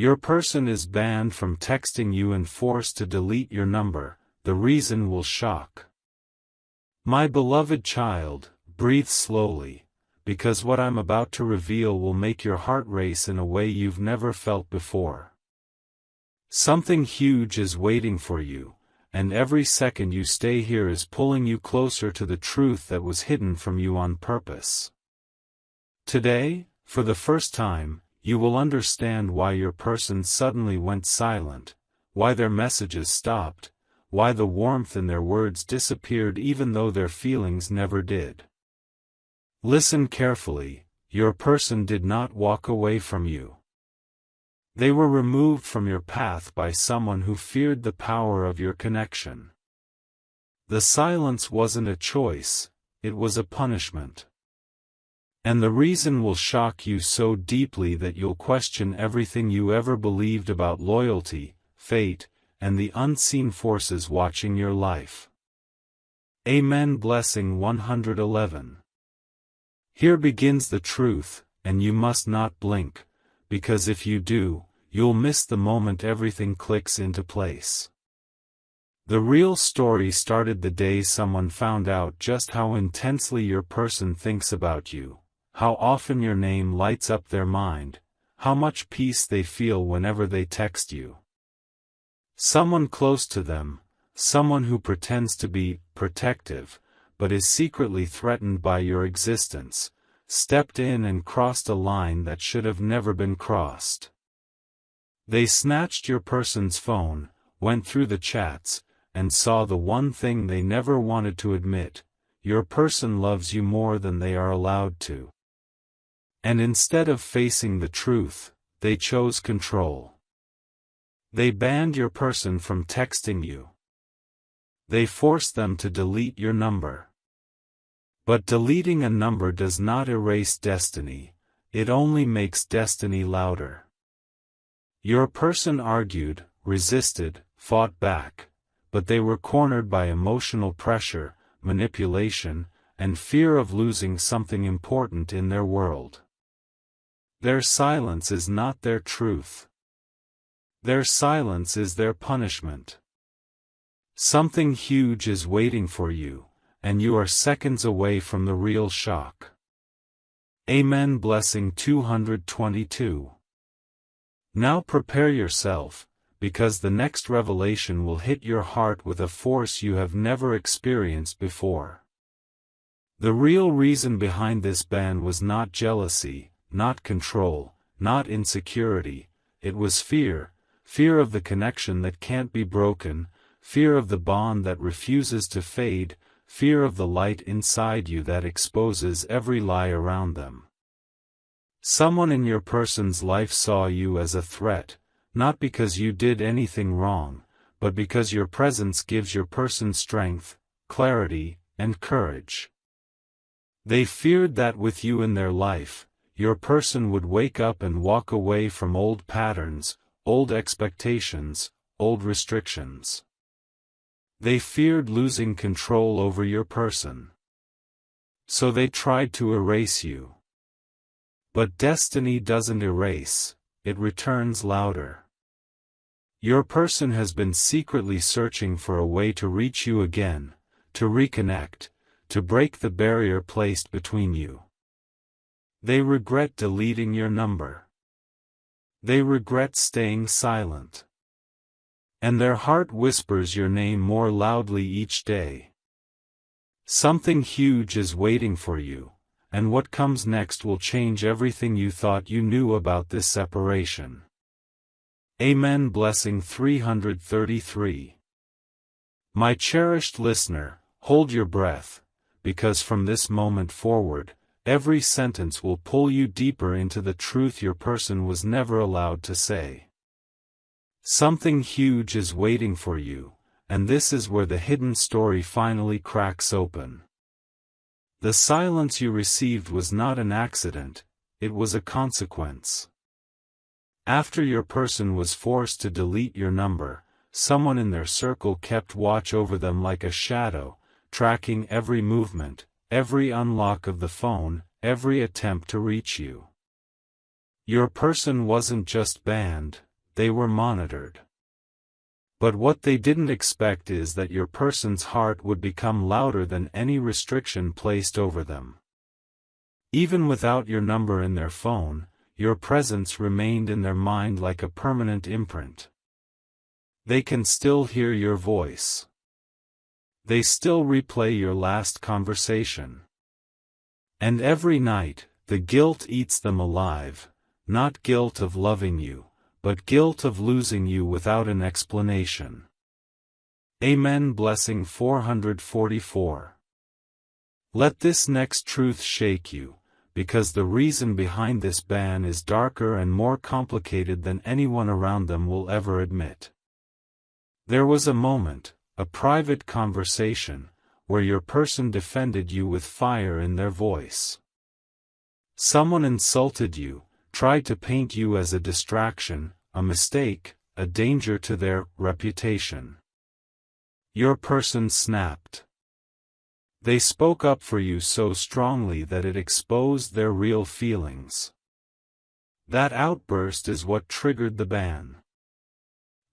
Your person is banned from texting you and forced to delete your number. The reason will shock. My beloved child, breathe slowly, because what I'm about to reveal will make your heart race in a way you've never felt before. Something huge is waiting for you, and every second you stay here is pulling you closer to the truth that was hidden from you on purpose. Today, for the first time, you will understand why your person suddenly went silent, why their messages stopped, why the warmth in their words disappeared even though their feelings never did. Listen carefully, your person did not walk away from you. They were removed from your path by someone who feared the power of your connection. The silence wasn't a choice, it was a punishment. And the reason will shock you so deeply that you'll question everything you ever believed about loyalty, fate, and the unseen forces watching your life. Amen. Blessing 111. Here begins the truth, and you must not blink, because if you do, you'll miss the moment everything clicks into place. The real story started the day someone found out just how intensely your person thinks about you, how often your name lights up their mind, how much peace they feel whenever they text you. Someone close to them, someone who pretends to be protective, but is secretly threatened by your existence, stepped in and crossed a line that should have never been crossed. They snatched your person's phone, went through the chats, and saw the one thing they never wanted to admit: your person loves you more than they are allowed to. And instead of facing the truth, they chose control. They banned your person from texting you. They forced them to delete your number. But deleting a number does not erase destiny, it only makes destiny louder. Your person argued, resisted, fought back, but they were cornered by emotional pressure, manipulation, and fear of losing something important in their world. Their silence is not their truth. Their silence is their punishment. Something huge is waiting for you, and you are seconds away from the real shock. Amen. Blessing 222. Now prepare yourself, because the next revelation will hit your heart with a force you have never experienced before. The real reason behind this ban was not jealousy, not control, not insecurity, it was fear, fear of the connection that can't be broken, fear of the bond that refuses to fade, fear of the light inside you that exposes every lie around them. Someone in your person's life saw you as a threat, not because you did anything wrong, but because your presence gives your person strength, clarity, and courage. They feared that with you in their life, your person would wake up and walk away from old patterns, old expectations, old restrictions. They feared losing control over your person. So they tried to erase you. But destiny doesn't erase, it returns louder. Your person has been secretly searching for a way to reach you again, to reconnect, to break the barrier placed between you. They regret deleting your number. They regret staying silent. And their heart whispers your name more loudly each day. Something huge is waiting for you, and what comes next will change everything you thought you knew about this separation. Amen. Blessing 333. My cherished listener, hold your breath, because from this moment forward, every sentence will pull you deeper into the truth your person was never allowed to say. Something huge is waiting for you, and this is where the hidden story finally cracks open. The silence you received was not an accident, it was a consequence. After your person was forced to delete your number, someone in their circle kept watch over them like a shadow, tracking every movement, every unlock of the phone, every attempt to reach you. Your person wasn't just banned, they were monitored. But what they didn't expect is that your person's heart would become louder than any restriction placed over them. Even without your number in their phone, your presence remained in their mind like a permanent imprint. They can still hear your voice. They still replay your last conversation. And every night, the guilt eats them alive, not guilt of loving you, but guilt of losing you without an explanation. Amen. Blessing 444. Let this next truth shake you, because the reason behind this ban is darker and more complicated than anyone around them will ever admit. There was a moment, a private conversation, where your person defended you with fire in their voice. Someone insulted you, tried to paint you as a distraction, a mistake, a danger to their reputation. Your person snapped. They spoke up for you so strongly that it exposed their real feelings. That outburst is what triggered the ban.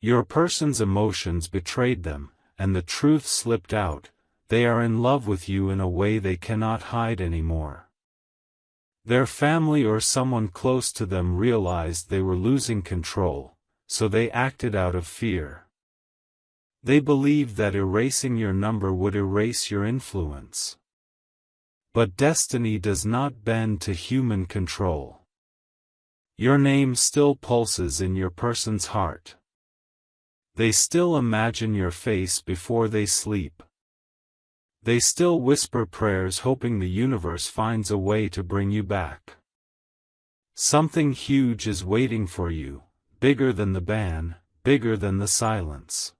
Your person's emotions betrayed them, and the truth slipped out: they are in love with you in a way they cannot hide anymore. Their family or someone close to them realized they were losing control, so they acted out of fear. They believed that erasing your number would erase your influence. But destiny does not bend to human control. Your name still pulses in your person's heart. They still imagine your face before they sleep. They still whisper prayers hoping the universe finds a way to bring you back. Something huge is waiting for you, bigger than the ban, bigger than the silence.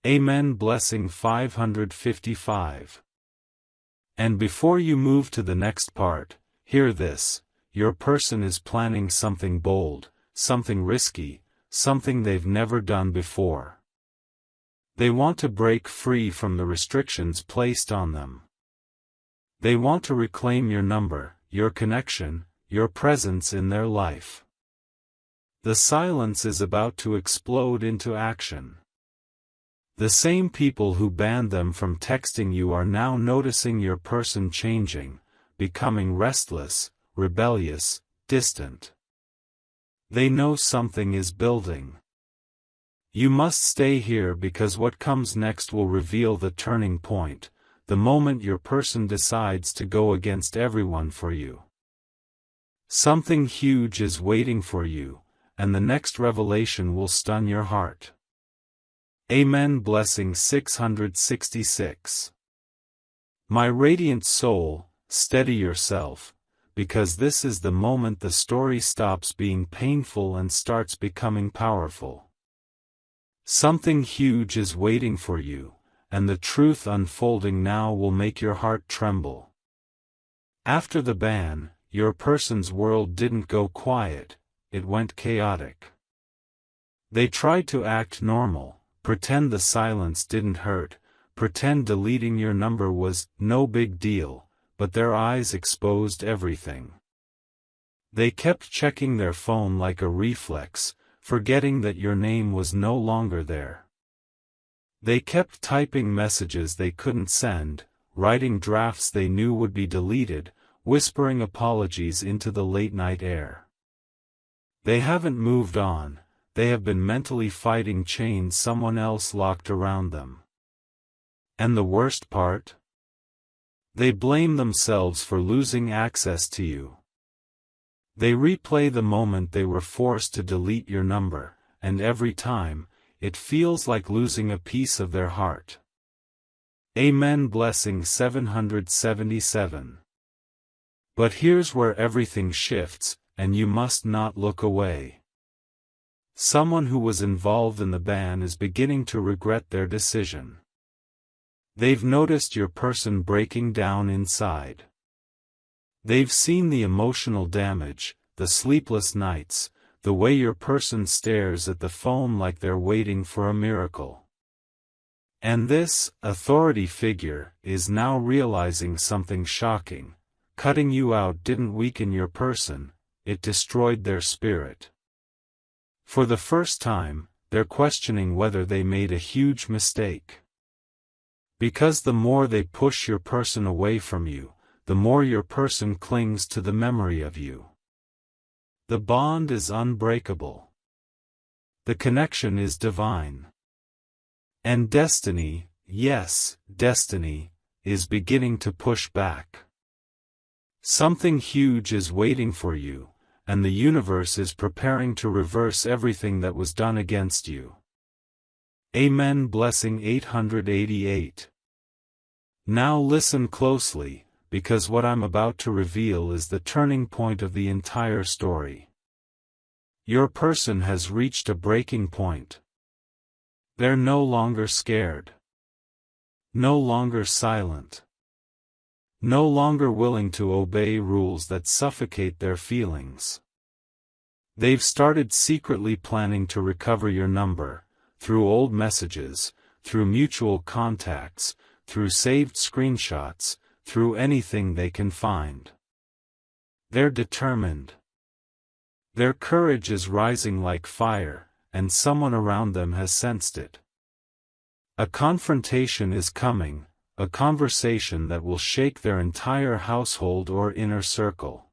Amen. Blessing 555. And before you move to the next part, hear this: your person is planning something bold, something risky, something they've never done before. They want to break free from the restrictions placed on them. They want to reclaim your number, your connection, your presence in their life. The silence is about to explode into action. The same people who banned them from texting you are now noticing your person changing, becoming restless, rebellious, distant. They know something is building. You must stay here because what comes next will reveal the turning point, the moment your person decides to go against everyone for you. Something huge is waiting for you, and the next revelation will stun your heart. Amen. Blessing 666. My radiant soul, steady yourself, because this is the moment the story stops being painful and starts becoming powerful. Something huge is waiting for you, and the truth unfolding now will make your heart tremble. After the ban, your person's world didn't go quiet, it went chaotic. They tried to act normal, pretend the silence didn't hurt, pretend deleting your number was no big deal, but their eyes exposed everything. They kept checking their phone like a reflex, forgetting that your name was no longer there. They kept typing messages they couldn't send, writing drafts they knew would be deleted, whispering apologies into the late-night air. They haven't moved on, they have been mentally fighting chains someone else locked around them. And the worst part? They blame themselves for losing access to you. They replay the moment they were forced to delete your number, and every time, it feels like losing a piece of their heart. Amen. Blessing 777. But here's where everything shifts, and you must not look away. Someone who was involved in the ban is beginning to regret their decision. They've noticed your person breaking down inside. They've seen the emotional damage, the sleepless nights, the way your person stares at the phone like they're waiting for a miracle. And this authority figure is now realizing something shocking: cutting you out didn't weaken your person, it destroyed their spirit. For the first time, they're questioning whether they made a huge mistake. Because the more they push your person away from you, the more your person clings to the memory of you. The bond is unbreakable. The connection is divine. And destiny, yes, destiny, is beginning to push back. Something huge is waiting for you, and the universe is preparing to reverse everything that was done against you. Amen. Blessing 888. Now listen closely, because what I'm about to reveal is the turning point of the entire story. Your person has reached a breaking point. They're no longer scared. No longer silent. No longer willing to obey rules that suffocate their feelings. They've started secretly planning to recover your number, through old messages, through mutual contacts, through saved screenshots, through anything they can find. They're determined. Their courage is rising like fire, and someone around them has sensed it. A confrontation is coming, a conversation that will shake their entire household or inner circle.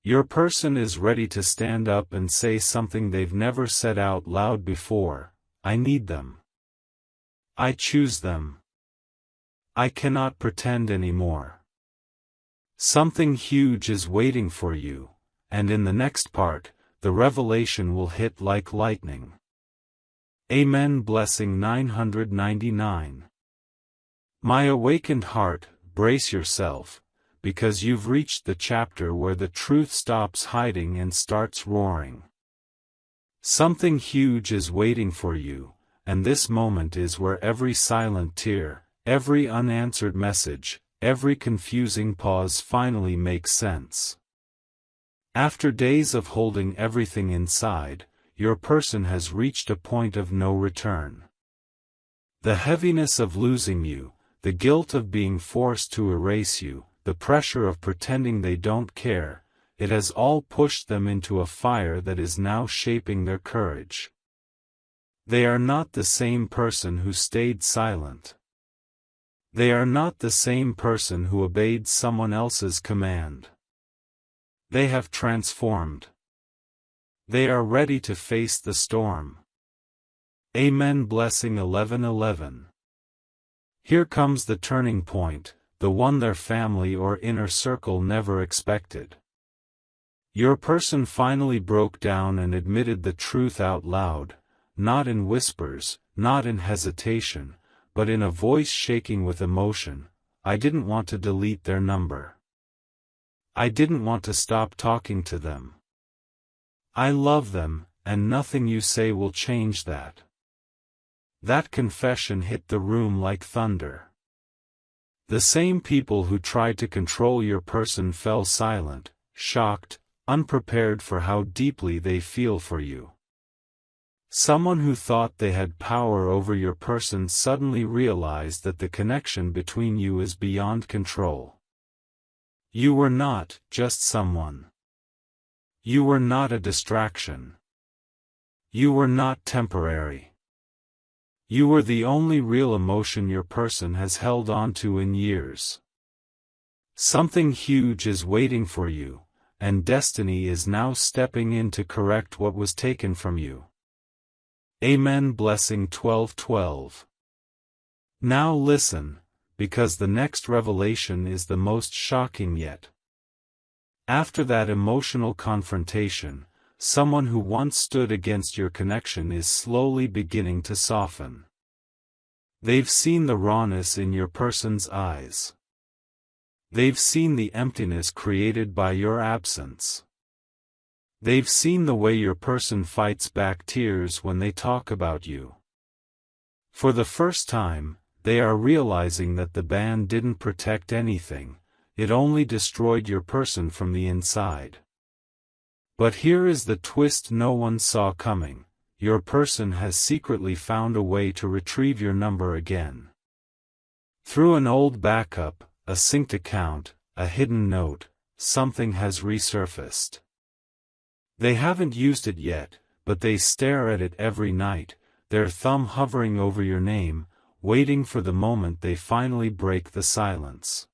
Your person is ready to stand up and say something they've never said out loud before: I need them. I choose them. I cannot pretend anymore. Something huge is waiting for you, and in the next part, the revelation will hit like lightning. Amen. Blessing 999. My awakened heart, brace yourself, because you've reached the chapter where the truth stops hiding and starts roaring. Something huge is waiting for you, and this moment is where every silent tear, every unanswered message, every confusing pause finally makes sense. After days of holding everything inside, your person has reached a point of no return. The heaviness of losing you, the guilt of being forced to erase you, the pressure of pretending they don't care, it has all pushed them into a fire that is now shaping their courage. They are not the same person who stayed silent. They are not the same person who obeyed someone else's command. They have transformed. They are ready to face the storm. Amen. Blessing 1111. Here comes the turning point, the one their family or inner circle never expected. Your person finally broke down and admitted the truth out loud, not in whispers, not in hesitation, but in a voice shaking with emotion. I didn't want to delete their number. I didn't want to stop talking to them. I love them, and nothing you say will change that. That confession hit the room like thunder. The same people who tried to control your person fell silent, shocked, unprepared for how deeply they feel for you. Someone who thought they had power over your person suddenly realized that the connection between you is beyond control. You were not just someone. You were not a distraction. You were not temporary. You were the only real emotion your person has held on to in years. Something huge is waiting for you, and destiny is now stepping in to correct what was taken from you. Amen. Blessing 1212. Now listen, because the next revelation is the most shocking yet. After that emotional confrontation, someone who once stood against your connection is slowly beginning to soften. They've seen the rawness in your person's eyes. They've seen the emptiness created by your absence. They've seen the way your person fights back tears when they talk about you. For the first time, they are realizing that the ban didn't protect anything, it only destroyed your person from the inside. But here is the twist no one saw coming: your person has secretly found a way to retrieve your number again. Through an old backup, a synced account, a hidden note, something has resurfaced. They haven't used it yet, but they stare at it every night, their thumb hovering over your name, waiting for the moment they finally break the silence.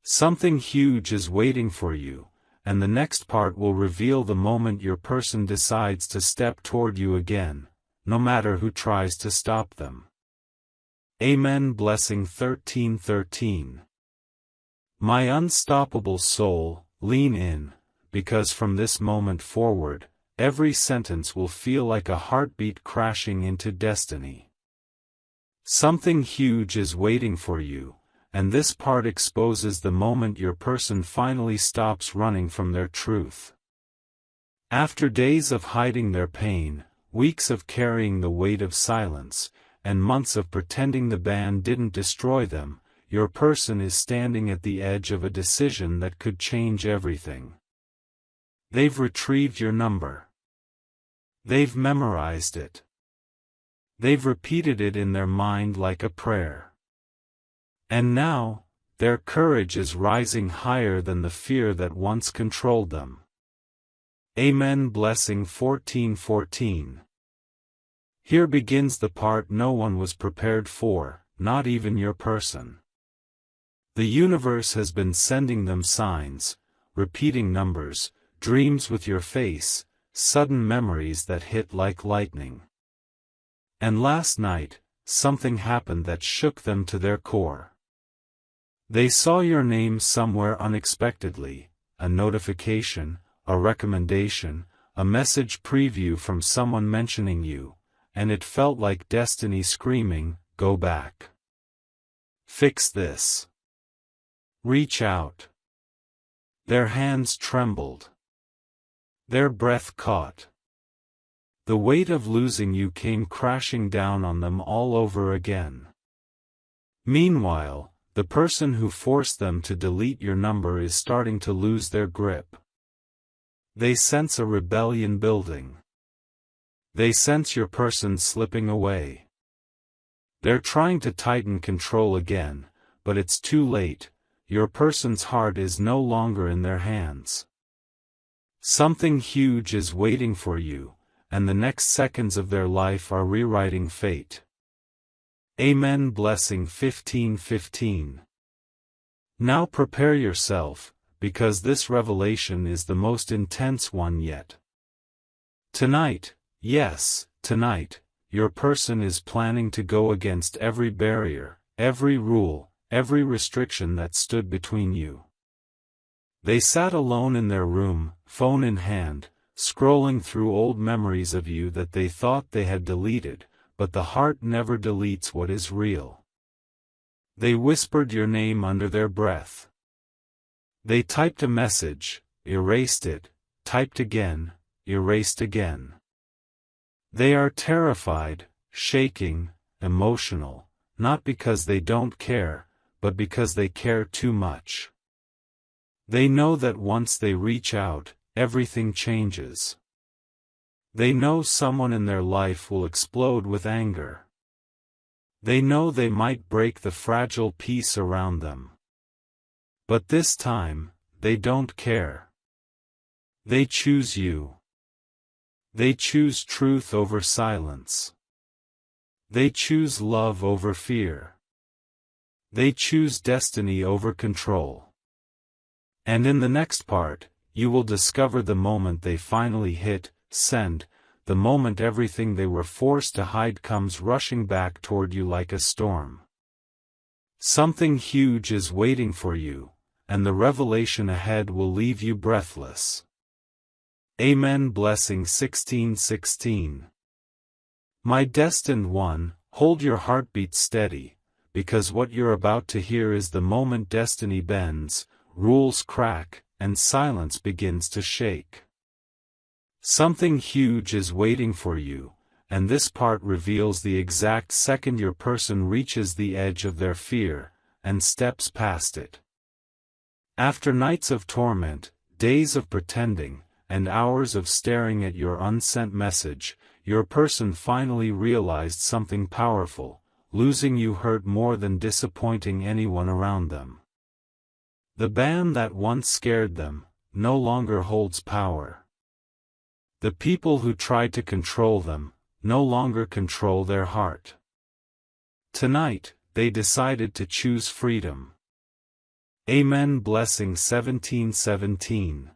Something huge is waiting for you, and the next part will reveal the moment your person decides to step toward you again, no matter who tries to stop them. Amen. Blessing 13:13. My unstoppable soul, lean in, because from this moment forward, every sentence will feel like a heartbeat crashing into destiny. Something huge is waiting for you, and this part exposes the moment your person finally stops running from their truth. After days of hiding their pain, weeks of carrying the weight of silence, and months of pretending the band didn't destroy them, your person is standing at the edge of a decision that could change everything. They've retrieved your number. They've memorized it. They've repeated it in their mind like a prayer. And now, their courage is rising higher than the fear that once controlled them. Amen. Blessing 14:14. Here begins the part no one was prepared for, not even your person. The universe has been sending them signs, repeating numbers, dreams with your face, sudden memories that hit like lightning. And last night, something happened that shook them to their core. They saw your name somewhere unexpectedly, a notification, a recommendation, a message preview from someone mentioning you, and it felt like destiny screaming, "Go back. Fix this. Reach out." Their hands trembled. Their breath caught. The weight of losing you came crashing down on them all over again. Meanwhile, the person who forced them to delete your number is starting to lose their grip. They sense a rebellion building. They sense your person slipping away. They're trying to tighten control again, but it's too late. Your person's heart is no longer in their hands. Something huge is waiting for you, and the next seconds of their life are rewriting fate. Amen. Blessing 15:15. Now prepare yourself, because this revelation is the most intense one yet. Tonight, yes, tonight, your person is planning to go against every barrier, every rule, every restriction that stood between you. They sat alone in their room, phone in hand, scrolling through old memories of you that they thought they had deleted, but the heart never deletes what is real. They whispered your name under their breath. They typed a message, erased it, typed again, erased again. They are terrified, shaking, emotional, not because they don't care, but because they care too much. They know that once they reach out, everything changes. They know someone in their life will explode with anger. They know they might break the fragile peace around them. But this time, they don't care. They choose you. They choose truth over silence. They choose love over fear. They choose destiny over control. And in the next part, you will discover the moment they finally hit send, the moment everything they were forced to hide comes rushing back toward you like a storm. Something huge is waiting for you, and the revelation ahead will leave you breathless. Amen. Blessing 16:16. My destined one, hold your heartbeat steady, because what you're about to hear is the moment destiny bends, rules crack, and silence begins to shake. Something huge is waiting for you, and this part reveals the exact second your person reaches the edge of their fear, and steps past it. After nights of torment, days of pretending, and hours of staring at your unsent message, your person finally realized something powerful: losing you hurt more than disappointing anyone around them. The ban that once scared them, no longer holds power. The people who tried to control them, no longer control their heart. Tonight, they decided to choose freedom. Amen. Blessing 17:17.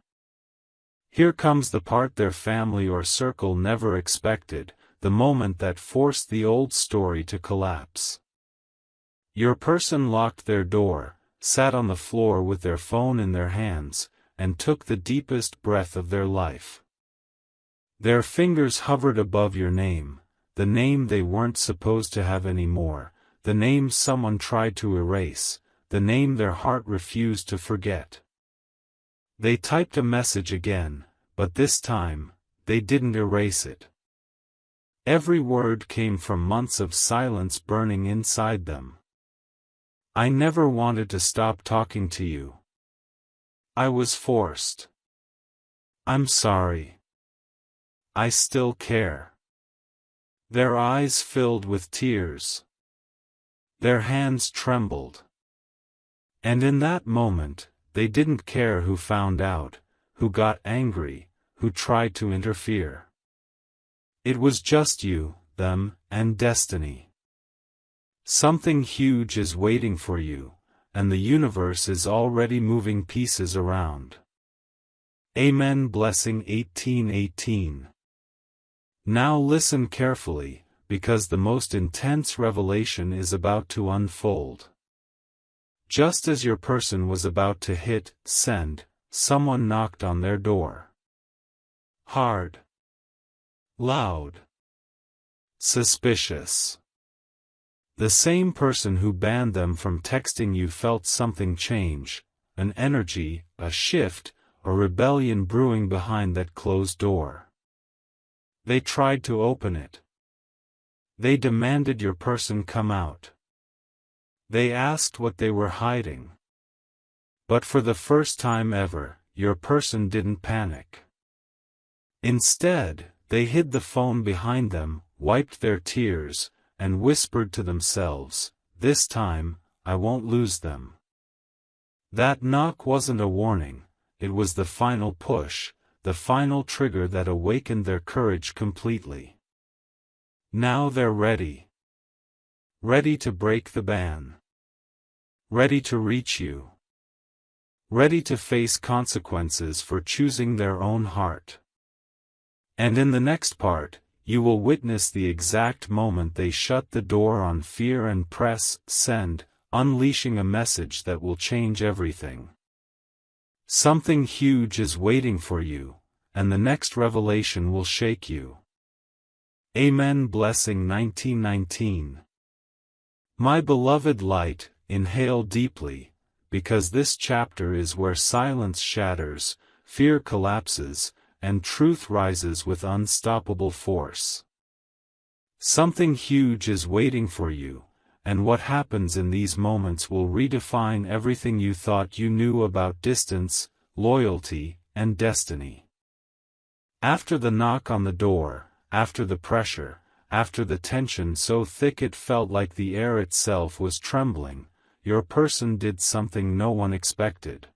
Here comes the part their family or circle never expected, the moment that forced the old story to collapse. Your person locked their door, sat on the floor with their phone in their hands, and took the deepest breath of their life. Their fingers hovered above your name, the name they weren't supposed to have anymore, the name someone tried to erase, the name their heart refused to forget. They typed a message again, but this time, they didn't erase it. Every word came from months of silence burning inside them. I never wanted to stop talking to you. I was forced. I'm sorry. I still care. Their eyes filled with tears. Their hands trembled. And in that moment, they didn't care who found out, who got angry, who tried to interfere. It was just you, them, and destiny. Something huge is waiting for you, and the universe is already moving pieces around. Amen. Blessing 18:18. Now listen carefully, because the most intense revelation is about to unfold. Just as your person was about to hit send, someone knocked on their door. Hard. Loud. Suspicious. The same person who banned them from texting you felt something change, an energy, a shift, a rebellion brewing behind that closed door. They tried to open it. They demanded your person come out. They asked what they were hiding. But for the first time ever, your person didn't panic. Instead, they hid the phone behind them, wiped their tears, and whispered to themselves, "This time, I won't lose them." That knock wasn't a warning, it was the final push, the final trigger that awakened their courage completely. Now they're ready. Ready to break the ban. Ready to reach you. Ready to face consequences for choosing their own heart. And in the next part, you will witness the exact moment they shut the door on fear and press send, unleashing a message that will change everything. Something huge is waiting for you, and the next revelation will shake you. Amen. Blessing 19:19. My beloved light, inhale deeply, because this chapter is where silence shatters, fear collapses, and truth rises with unstoppable force. Something huge is waiting for you, and what happens in these moments will redefine everything you thought you knew about distance, loyalty, and destiny. After the knock on the door, after the pressure, after the tension so thick it felt like the air itself was trembling, your person did something no one expected.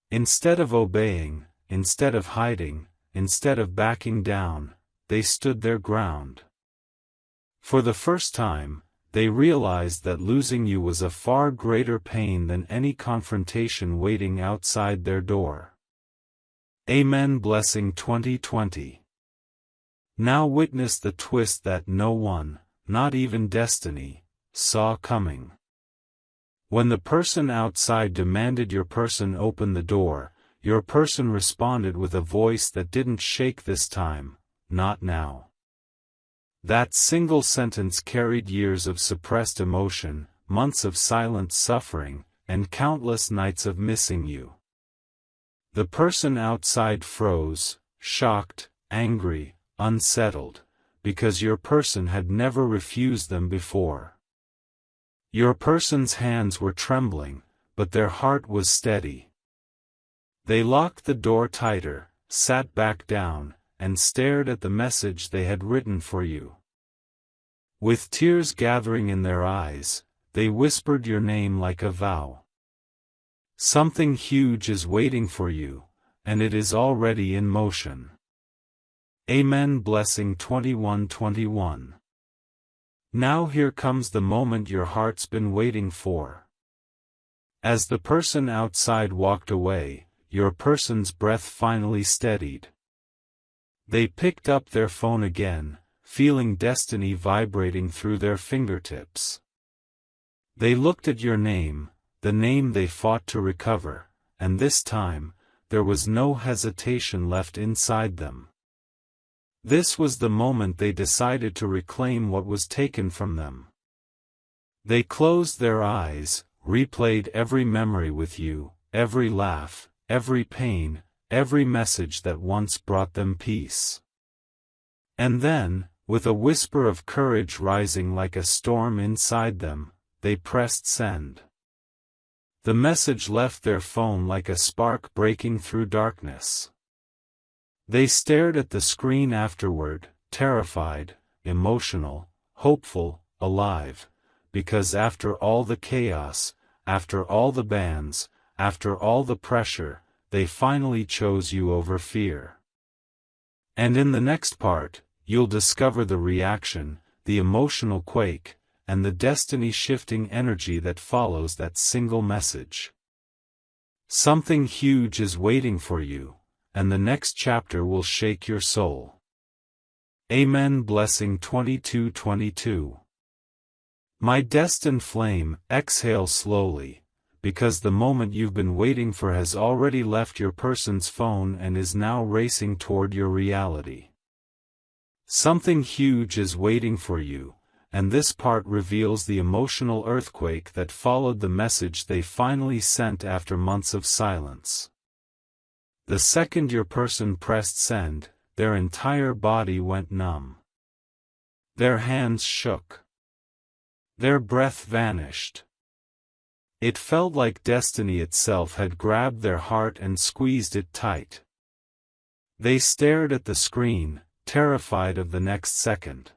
Instead of obeying, instead of hiding, instead of backing down, they stood their ground. For the first time, they realized that losing you was a far greater pain than any confrontation waiting outside their door. Amen. Blessing 2020. Now witness the twist that no one, not even destiny, saw coming. When the person outside demanded your person open the door, your person responded with a voice that didn't shake this time, "Not now." That single sentence carried years of suppressed emotion, months of silent suffering, and countless nights of missing you. The person outside froze, shocked, angry, unsettled, because your person had never refused them before. Your person's hands were trembling, but their heart was steady. They locked the door tighter, sat back down, and stared at the message they had written for you. With tears gathering in their eyes, they whispered your name like a vow. Something huge is waiting for you, and it is already in motion. Amen. Blessing 21:21. Now here comes the moment your heart's been waiting for. As the person outside walked away, your person's breath finally steadied. They picked up their phone again, feeling destiny vibrating through their fingertips. They looked at your name, the name they fought to recover, and this time, there was no hesitation left inside them. This was the moment they decided to reclaim what was taken from them. They closed their eyes, replayed every memory with you, every laugh, every pain, every message that once brought them peace. And then, with a whisper of courage rising like a storm inside them, they pressed send. The message left their phone like a spark breaking through darkness. They stared at the screen afterward, terrified, emotional, hopeful, alive, because after all the chaos, after all the bans, after all the pressure, they finally chose you over fear. And in the next part, you'll discover the reaction, the emotional quake, and the destiny-shifting energy that follows that single message. Something huge is waiting for you, and the next chapter will shake your soul. Amen. Blessing 22:22. My destined flame, exhale slowly, because the moment you've been waiting for has already left your person's phone and is now racing toward your reality. Something huge is waiting for you, and this part reveals the emotional earthquake that followed the message they finally sent after months of silence. The second your person pressed send, their entire body went numb. Their hands shook. Their breath vanished. It felt like destiny itself had grabbed their heart and squeezed it tight. They stared at the screen, terrified of the next second.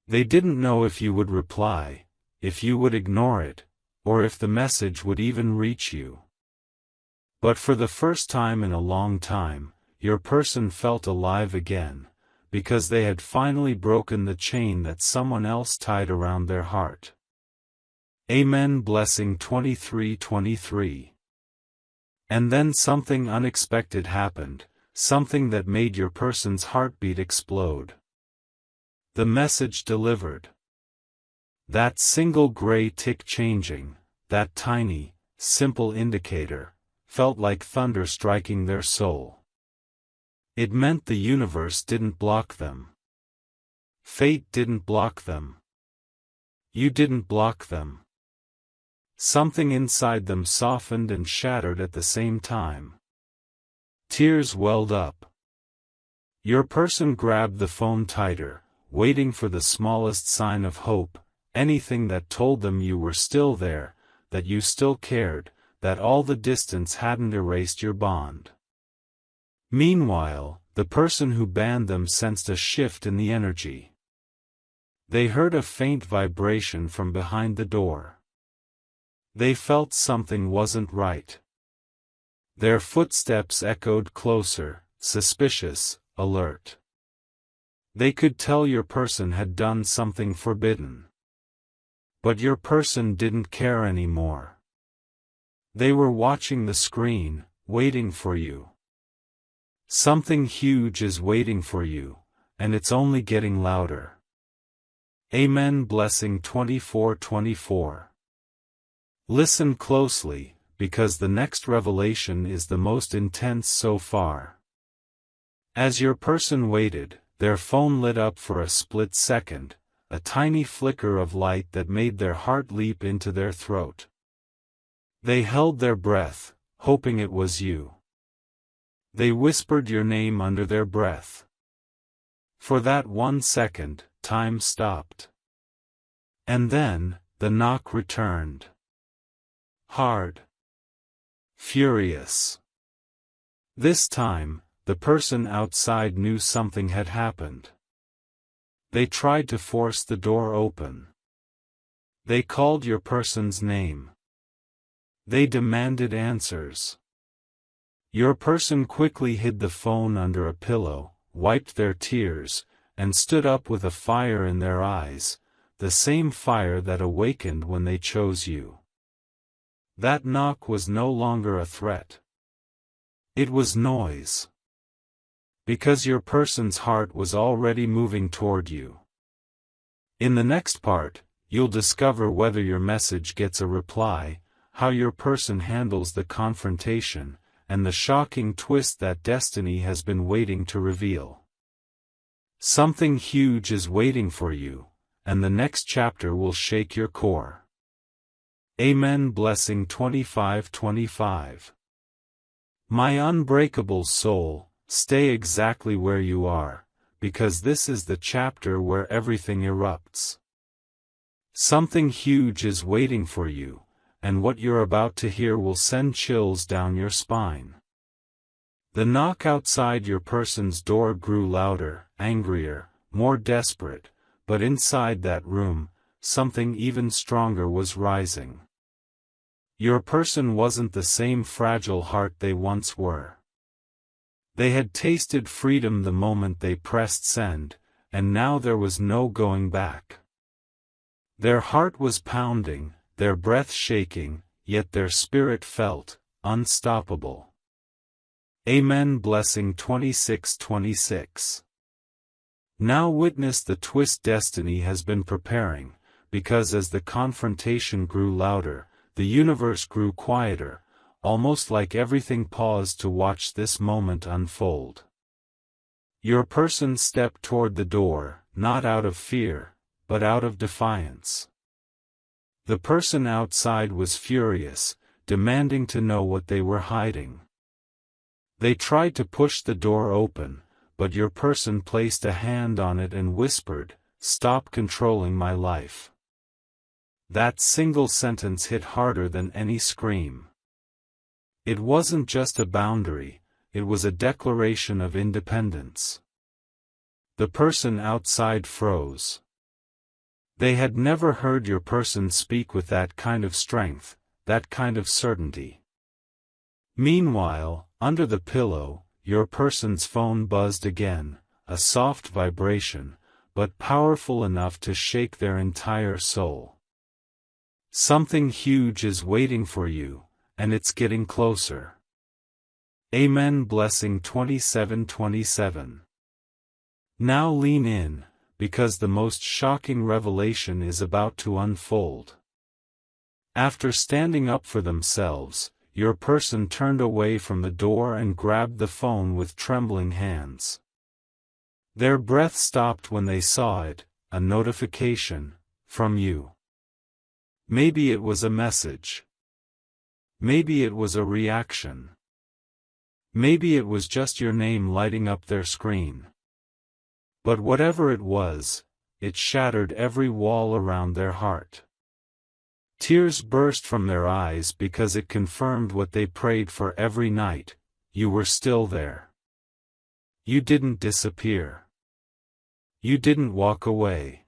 They didn't know if you would reply, if you would ignore it, or if the message would even reach you. But for the first time in a long time, your person felt alive again, because they had finally broken the chain that someone else tied around their heart. Amen. Blessing 23:23. And then something unexpected happened, something that made your person's heartbeat explode. The message delivered. That single gray tick changing, that tiny, simple indicator, felt like thunder striking their soul. It meant the universe didn't block them. Fate didn't block them. You didn't block them. Something inside them softened and shattered at the same time. Tears welled up. Your person grabbed the phone tighter, waiting for the smallest sign of hope, anything that told them you were still there, that you still cared, that all the distance hadn't erased your bond. Meanwhile, the person who banned them sensed a shift in the energy. They heard a faint vibration from behind the door. They felt something wasn't right. Their footsteps echoed closer, suspicious, alert. They could tell your person had done something forbidden. But your person didn't care anymore. They were watching the screen, waiting for you. Something huge is waiting for you, and it's only getting louder. Amen. Blessing 24:24. Listen closely, because the next revelation is the most intense so far. As your person waited, their phone lit up for a split second, a tiny flicker of light that made their heart leap into their throat. They held their breath, hoping it was you. They whispered your name under their breath. For that 1 second, time stopped. And then, the knock returned. Hard. Furious. This time, the person outside knew something had happened. They tried to force the door open. They called your person's name. They demanded answers. Your person quickly hid the phone under a pillow, wiped their tears, and stood up with a fire in their eyes, the same fire that awakened when they chose you. That knock was no longer a threat. It was noise. Because your person's heart was already moving toward you. In the next part, you'll discover whether your message gets a reply, how your person handles the confrontation, and the shocking twist that destiny has been waiting to reveal. Something huge is waiting for you, and the next chapter will shake your core. Amen. Blessing 25:25. My unbreakable soul, stay exactly where you are, because this is the chapter where everything erupts. Something huge is waiting for you, and what you're about to hear will send chills down your spine. The knock outside your person's door grew louder, angrier, more desperate, but inside that room, something even stronger was rising. Your person wasn't the same fragile heart they once were. They had tasted freedom the moment they pressed send, and now there was no going back. Their heart was pounding, their breath shaking, yet their spirit felt unstoppable. Amen. Blessing 26:26. Now witness the twist destiny has been preparing, because as the confrontation grew louder, the universe grew quieter, almost like everything paused to watch this moment unfold. Your person stepped toward the door, not out of fear, but out of defiance. The person outside was furious, demanding to know what they were hiding. They tried to push the door open, but your person placed a hand on it and whispered, "Stop controlling my life." That single sentence hit harder than any scream. It wasn't just a boundary, it was a declaration of independence. The person outside froze. They had never heard your person speak with that kind of strength, that kind of certainty. Meanwhile, under the pillow, your person's phone buzzed again, a soft vibration, but powerful enough to shake their entire soul. Something huge is waiting for you, and it's getting closer. Amen. Blessing 27:27. Now lean in, because the most shocking revelation is about to unfold. After standing up for themselves, your person turned away from the door and grabbed the phone with trembling hands. Their breath stopped when they saw it, a notification from you. Maybe it was a message. Maybe it was a reaction. Maybe it was just your name lighting up their screen. But whatever it was, it shattered every wall around their heart. Tears burst from their eyes because it confirmed what they prayed for every night: you were still there. You didn't disappear. You didn't walk away.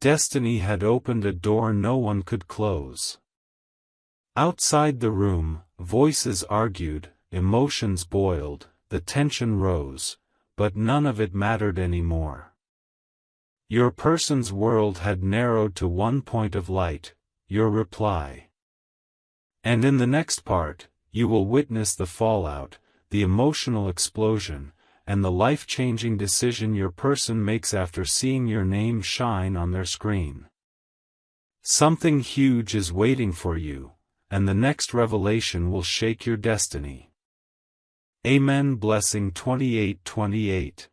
Destiny had opened a door no one could close. Outside the room, voices argued, emotions boiled, the tension rose, but none of it mattered anymore. Your person's world had narrowed to one point of light: your reply. And in the next part, you will witness the fallout, the emotional explosion, and the life-changing decision your person makes after seeing your name shine on their screen. Something huge is waiting for you, and the next revelation will shake your destiny. Amen. Blessing 28:28.